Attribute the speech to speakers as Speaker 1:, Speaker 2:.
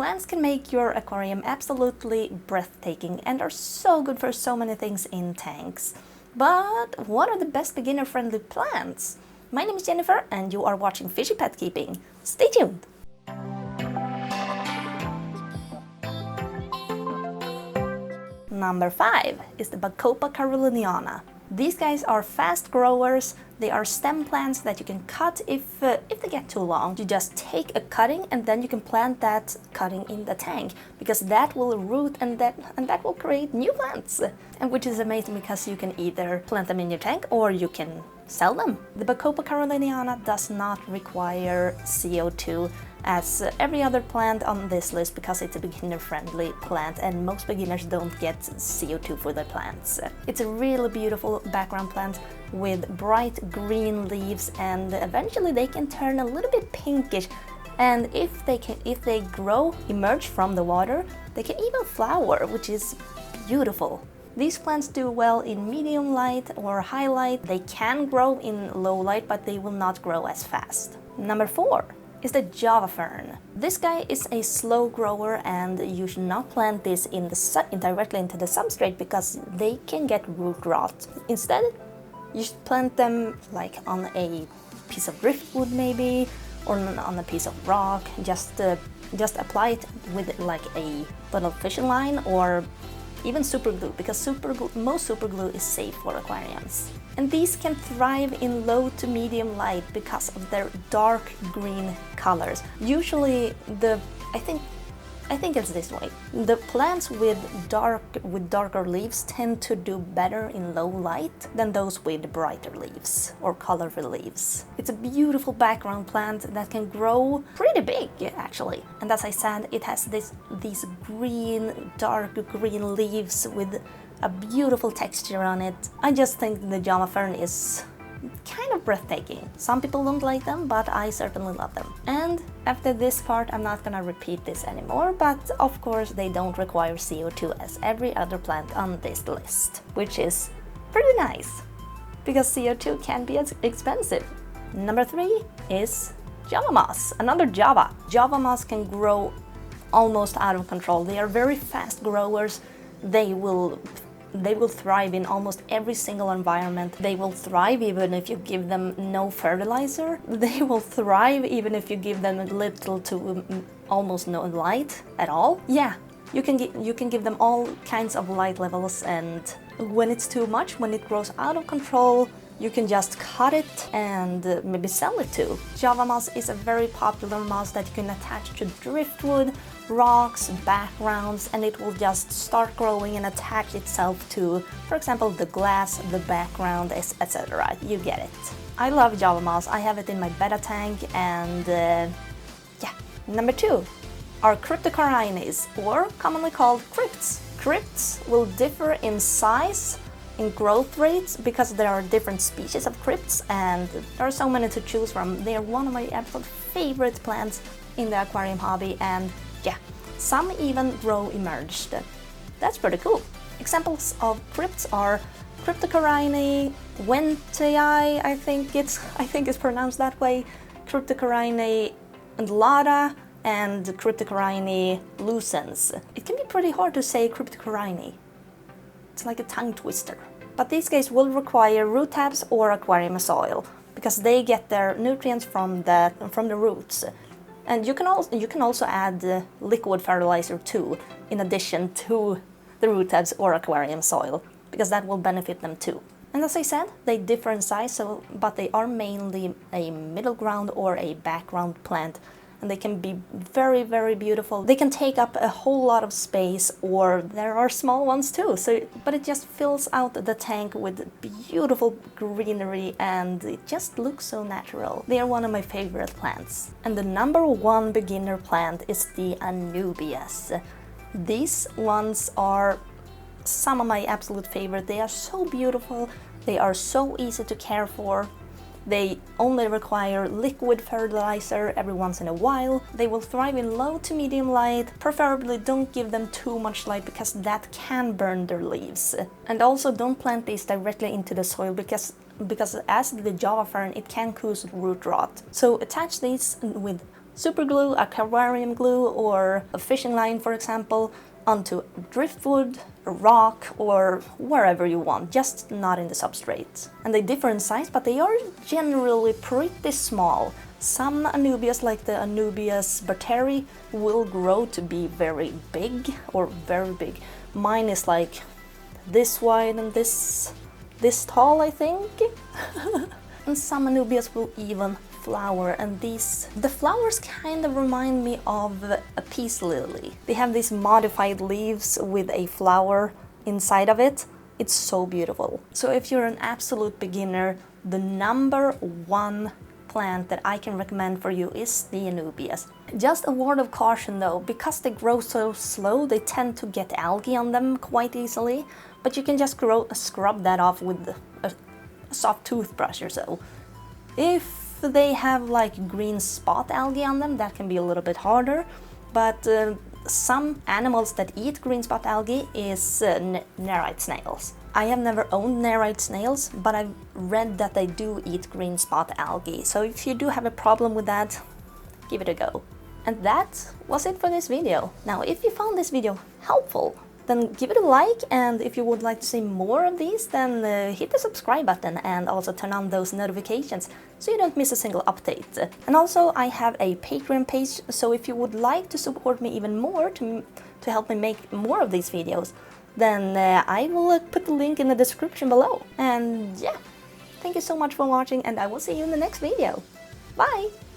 Speaker 1: Plants can make your aquarium absolutely breathtaking and are so good for so many things in tanks. But what are the best beginner-friendly plants? My name is Jennifer and you are watching Fishy Pet Keeping. Stay tuned! Number 5 is the Bacopa Carolina. These guys are fast growers. They are stem plants that you can cut if they get too long. You just take a cutting and then you can plant that cutting in the tank, because that will root and that will create new plants. And which is amazing because you can either plant them in your tank or you can sell them. The Bacopa Carolina does not require CO2 as every other plant on this list because it's a beginner-friendly plant and most beginners don't get CO2 for their plants. It's a really beautiful background plant with bright green leaves, and eventually they can turn a little bit pinkish, and if they emerge from the water, they can even flower, which is beautiful. These plants do well in medium light or high light. They can grow in low light, but they will not grow as fast. Number 4 is the Java Fern. This guy is a slow grower and you should not plant this directly into the substrate because they can get root rot. Instead, you should plant them like on a piece of driftwood maybe, or on a piece of rock. Just apply it with like a little fishing line or even super glue, because most super glue is safe for aquariums. And these can thrive in low to medium light because of their dark green colors. Usually I think it's this way. The plants with darker leaves tend to do better in low light than those with brighter leaves or colorful leaves. It's a beautiful background plant that can grow pretty big actually. And as I said, it has these dark green leaves with a beautiful texture on it. I just think the Java Fern is kind of breathtaking. Some people don't like them, but I certainly love them. And after this part, I'm not gonna repeat this anymore, but of course they don't require CO2 as every other plant on this list, which is pretty nice, because CO2 can be expensive. Number 3 is Java Moss, another Java. Java Moss can grow almost out of control. They are very fast growers. They will thrive in almost every single environment. They will thrive even if you give them no fertilizer. They will thrive even if you give them little to almost no light at all. Yeah, you can give them all kinds of light levels, and when it's too much, when it grows out of control, you can just cut it and maybe sell it too. Java moss is a very popular moss that you can attach to driftwood, rocks, backgrounds, and it will just start growing and attach itself to, for example, the glass, the background, etc. You get it. I love Java moss. I have it in my betta tank, and yeah. Number 2 are Cryptocurrinis, or commonly called crypts. Crypts will differ in size, in growth rates, because there are different species of crypts and there are so many to choose from. They are one of my absolute favorite plants in the aquarium hobby, and yeah, some even grow emerged. That's pretty cool. Examples of crypts are Cryptocurrini wentii, I think it's pronounced that way, Cryptocurrini undulata, and Cryptocurrini lucens. It can be pretty hard to say Cryptocurrini. It's like a tongue twister. But these guys will require root tabs or aquarium soil because they get their nutrients from the roots. And you can also add liquid fertilizer too, in addition to the root tabs or aquarium soil, because that will benefit them too. And as I said, they differ in size, but they are mainly a middle ground or a background plant. And they can be very, very beautiful. They can take up a whole lot of space, or there are small ones too. But it just fills out the tank with beautiful greenery and it just looks so natural. They are one of my favorite plants. And the number 1 beginner plant is the Anubias. These ones are some of my absolute favorite. They are so beautiful. They are so easy to care for. They only require liquid fertilizer every once in a while. They will thrive in low to medium light. Preferably don't give them too much light because that can burn their leaves. And also don't plant these directly into the soil because as the Java Fern, it can cause root rot. So attach these with super glue, aquarium glue, or a fishing line, for example, onto driftwood, a rock, or wherever you want, just not in the substrate. And they differ in size, but they are generally pretty small. Some Anubias, like the Anubias Barteri, will grow to be very big, or very big. Mine is like this wide and this tall, I think. And some Anubias will even flower, and the flowers kind of remind me of a peace lily. They have these modified leaves with a flower inside of it. It's so beautiful. So if you're an absolute beginner, the number one plant that I can recommend for you is the Anubias. Just a word of caution though, because they grow so slow, they tend to get algae on them quite easily, but you can just scrub that off with a soft toothbrush or so. If they have like green spot algae on them, that can be a little bit harder, but some animals that eat green spot algae is nerite snails. I have never owned nerite snails, but I've read that they do eat green spot algae, so if you do have a problem with that, give it a go. And that was it for this video. Now, if you found this video helpful, then give it a like, and if you would like to see more of these, then hit the subscribe button and also turn on those notifications so you don't miss a single update. And also, I have a Patreon page, so if you would like to support me even more to help me make more of these videos, then I will put the link in the description below. And yeah, thank you so much for watching, and I will see you in the next video. Bye!